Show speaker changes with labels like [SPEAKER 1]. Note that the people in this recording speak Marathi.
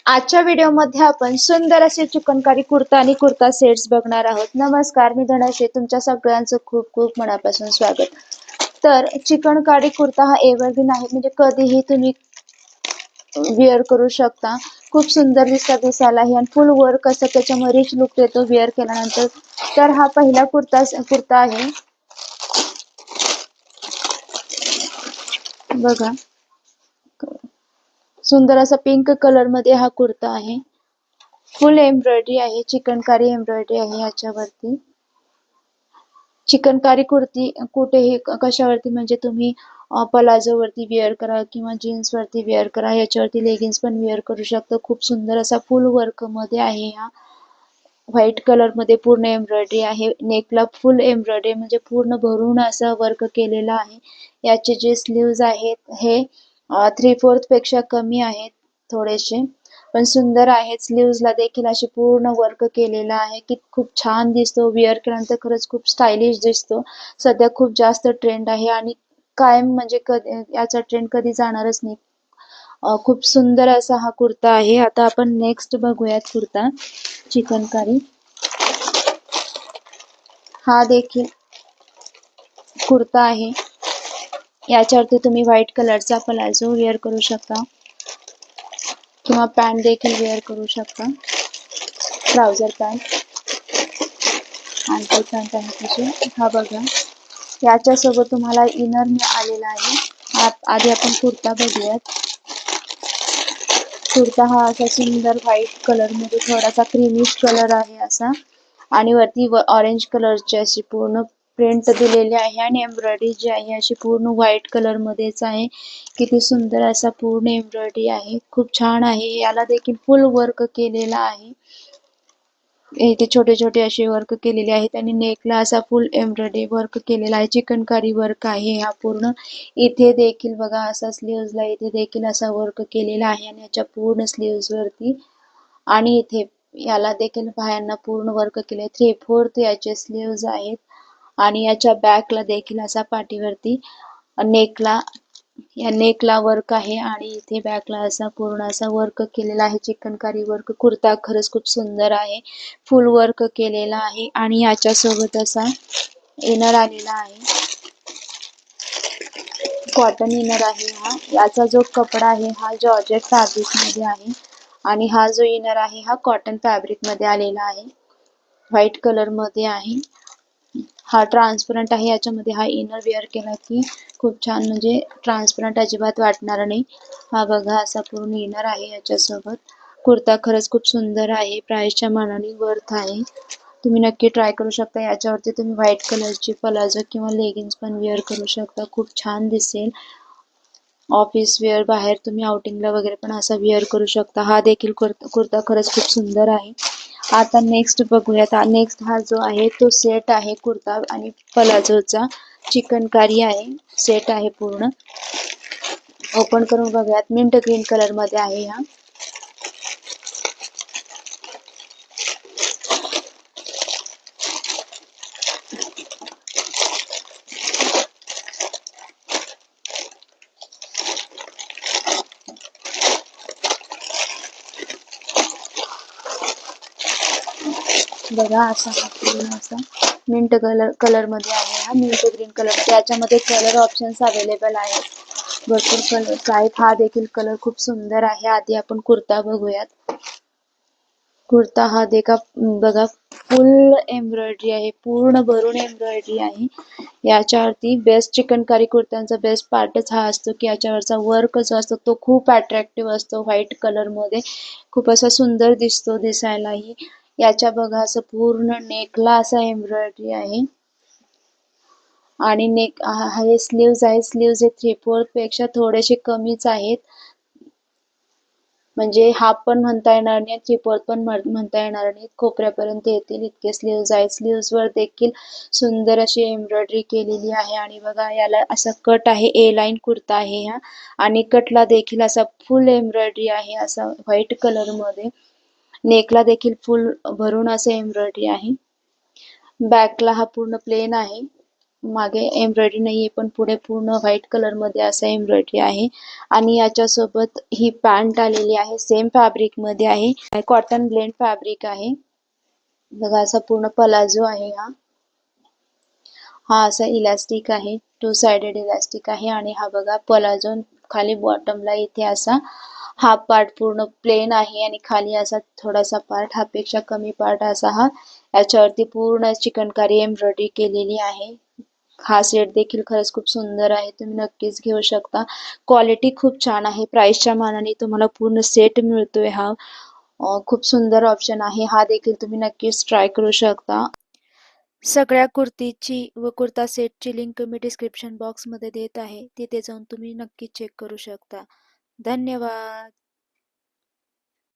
[SPEAKER 1] आजच्या व्हिडिओमध्ये आपण सुंदर असे चिकनकारी कुर्ता आणि कुर्ता सेट्स बघणार आहोत. नमस्कार, मी धनश्री. तुमच्या सगळ्यांचं खूप खूप मनापासून स्वागत. तर चिकनकारी कुर्ता हा एव्हरग्रीन आहे, म्हणजे कधीही तुम्ही वेअर करू शकता. खूप सुंदर दिसायलाही आणि फुल वर्क असं त्याच्यामध्ये रिच लुक येतो वेअर केल्यानंतर. तर हा पहिला कुर्ता आहे बघा. सुंदर असा पिंक कलर मध्ये हा कुर्ता आहे. फुल एम्ब्रॉयडरी आहे, चिकनकारी एम्ब्रॉयडरी आहे याच्यावरती. चिकनकारी कुर्ती कुठेही कशावरती म्हणजे तुम्ही पलाझो वरती वेअर करा किंवा जीन्स वरती वेअर करा, याच्यावरती लेगिन्स पण वेअर करू शकतो. खूप सुंदर असा फुल वर्क मध्ये आहे. हा व्हाईट कलर मध्ये पूर्ण एम्ब्रॉयडरी आहे. नेकला फुल एम्ब्रॉयडरी म्हणजे पूर्ण भरून असं वर्क केलेलं आहे. याचे जे स्लीव्ज आहेत हे 3/4 पेक्षा कमी आहेत थोडेसे, पण सुंदर आहेत. स्लीव्जला देखील अशी पूर्ण वर्क केलेला आहे की खूप छान दिसतो. वेअर केल्यानंतर खरंच खूप स्टायलिश दिसतो. सध्या खूप जास्त ट्रेंड आहे आणि कायम म्हणजे याचा ट्रेंड कधी जाणारच नाही. खूप सुंदर असा हा कुर्ता आहे. आता आपण नेक्स्ट बघूयात कुर्ता चिकनकारी. हा देखील कुर्ता आहे. याच्यावरती तुम्ही व्हाईट कलरचा पलाझो वेअर करू शकता किंवा पॅन्ट देखील वेअर करू शकता. ट्राउजर पॅन्ट, अँकल पॅन्ट आहे तशी. हा बघा, याच्यासोबत तुम्हाला इनर आलेला आहे. आधी आपण कुर्ता बघूयात. कुर्ता हा असा सुंदर व्हाईट कलर मध्ये थोडासा क्रीमिश कलर आहे असा, आणि वरती ऑरेंज कलरची अशी पूर्ण प्रिंट दिलेली आहे आणि एम्ब्रॉयडरी जी आहे अशी पूर्ण व्हाईट कलर मध्येच आहे. किती सुंदर असा पूर्ण एम्ब्रॉयडरी आहे, खूप छान आहे. याला देखील फुल वर्क केलेला आहे. इथे छोटे छोटे असे वर्क केलेले आहेत आणि नेकला असा फुल एम्ब्रॉयडरी वर्क केलेला आहे. चिकनकारी वर्क आहे हा पूर्ण. इथे देखील बघा असा स्लीव्जला इथे देखील असा वर्क केलेला आहे आणि याच्या पूर्ण स्लीव्ज वरती, आणि इथे याला देखील पायांना पूर्ण वर्क केले. 3/4 याचे स्लीव्ज आहेत आणि याच्या बॅकला देखील असा पाठीवरती नेकला या नेकला वर्क आहे आणि इथे बॅकला असा पूर्ण असा वर्क केलेला आहे. चिकनकारी वर्क. कुर्ता खरंच खूप सुंदर आहे. फुल वर्क केलेला आहे आणि याच्या सोबत असा इनर आलेला आहे. कॉटन इनर आहे हा. याचा जो कपडा आहे हा जॉर्जेट फॅब्रिक मध्ये आहे आणि हा जो इनर आहे हा कॉटन फॅब्रिक मध्ये आलेला आहे. व्हाईट कलर मध्ये आहे. हा ट्रान्सपरंट आहे. याच्यामध्ये हा इनर वेअर केला की खूप छान, म्हणजे ट्रान्सपरंट अजिबात वाटणार नाही. हा बघा असा पूर्ण इनर आहे याच्यासोबत. कुर्ता खरंच खूप सुंदर आहे. प्राइसच्या मानाने वर्थ आहे. तुम्ही नक्की ट्राय करू शकता. याच्यावरती तुम्ही व्हाईट कलरची पलाझो किंवा लेगिन्स पण वेअर करू शकता. खूप छान दिसेल. ऑफिस वेअर, बाहेर तुम्ही आउटिंगला वगैरे पण असा वेअर करू शकता. हा देखील कुर्ता खरंच खूप सुंदर आहे. आता नेक्स्ट बघूयात. नेक्स्ट हा जो आहे तो सेट आहे कुर्ता आणि पलाझोचा. चिकनकारी आहे, सेट आहे पूर्ण. ओपन करून बघूयात. मिंट ग्रीन कलर मध्ये आहे हा. बघा असा हा पूर्ण असा मिंट कलर मध्ये आहे हा. मिंट ग्रीन कलर मध्ये. याच्यामध्ये कलर ऑप्शन्स अवेलेबल आहेत. भरपूर कलर्स आहेत. हा देखील कलर खूप सुंदर आहे. आधी आपण कुर्ता बघूयात. कुर्ता हा बघा फुल एम्ब्रॉयडरी आहे, पूर्ण भरून एम्ब्रॉयडरी आहे. याच्यावरती बेस्ट चिकनकारी कुर्त्यांचा बेस्ट पार्टच हा असतो की याच्यावरचा वर्क जो असतो तो खूप अट्रॅक्टिव्ह असतो. व्हाईट कलर मध्ये खूप असा सुंदर दिसतो दिसायलाही. याच्या बघा असं पूर्ण नेकला असा एम्ब्रॉयडरी आहे आणि नेक हे स्लीव्ज आहे. स्लीव्ज हे 3/4 पेक्षा थोडेसे कमीच आहेत, म्हणजे हाफ पण म्हणता येणार नाही, 3/4 पण म्हणता येणार नाही. खोपऱ्यापर्यंत येतील इतके स्लीव्ज आहेत. स्लीव्ज वर देखील सुंदर अशी एम्ब्रॉयडरी केलेली आहे आणि बघा याला असा कट आहे. ए लाईन कुर्ता आहे हा आणि कटला देखील असा फुल एम्ब्रॉयडरी आहे असा व्हाईट कलर मध्ये. नेकला देखील फुल भरून असं एम्ब्रॉयडरी आहे. बॅकला हा पूर्ण प्लेन आहे. मागे एम्ब्रॉयडरी नाहीये पण पुढे पूर्ण व्हाईट कलर मध्ये असं एम्ब्रॉयडरी आहे आणि याच्यासोबत ही पॅन्ट आलेली आहे सेम फॅब्रिक मध्ये आहे कॉटन ब्लेंड फॅब्रिक आहे बघा असा पूर्ण पलाझो आहे हा असा इलास्टिक आहे टू साइडेड इलास्टिक आहे आणि हा बघा पलाझो खाली बॉटमला इथे असा हाफ पार्ट पूर्ण प्लेन आहे आणि खाली असा थोडासा पार्ट हा पेक्षा कमी पार्ट असा हा याच्यावरती पूर्ण चिकनकारी एम्ब्रॉयडरी केलेली आहे हा सेट देखील खरंच खूप सुंदर आहे तुम्ही नक्कीच घेऊ शकता क्वालिटी खूप छान आहे प्राइसच्या मानाने तुम्हाला पूर्ण सेट मिळतोय हा खूप सुंदर ऑप्शन आहे हा देखील तुम्ही नक्कीच ट्राय करू शकता सगळ्या कुर्तीची व कुर्ता सेटची लिंक मी डिस्क्रिप्शन बॉक्समध्ये देत आहे तिथे जाऊन तुम्ही नक्की चेक करू शकता धन्यवाद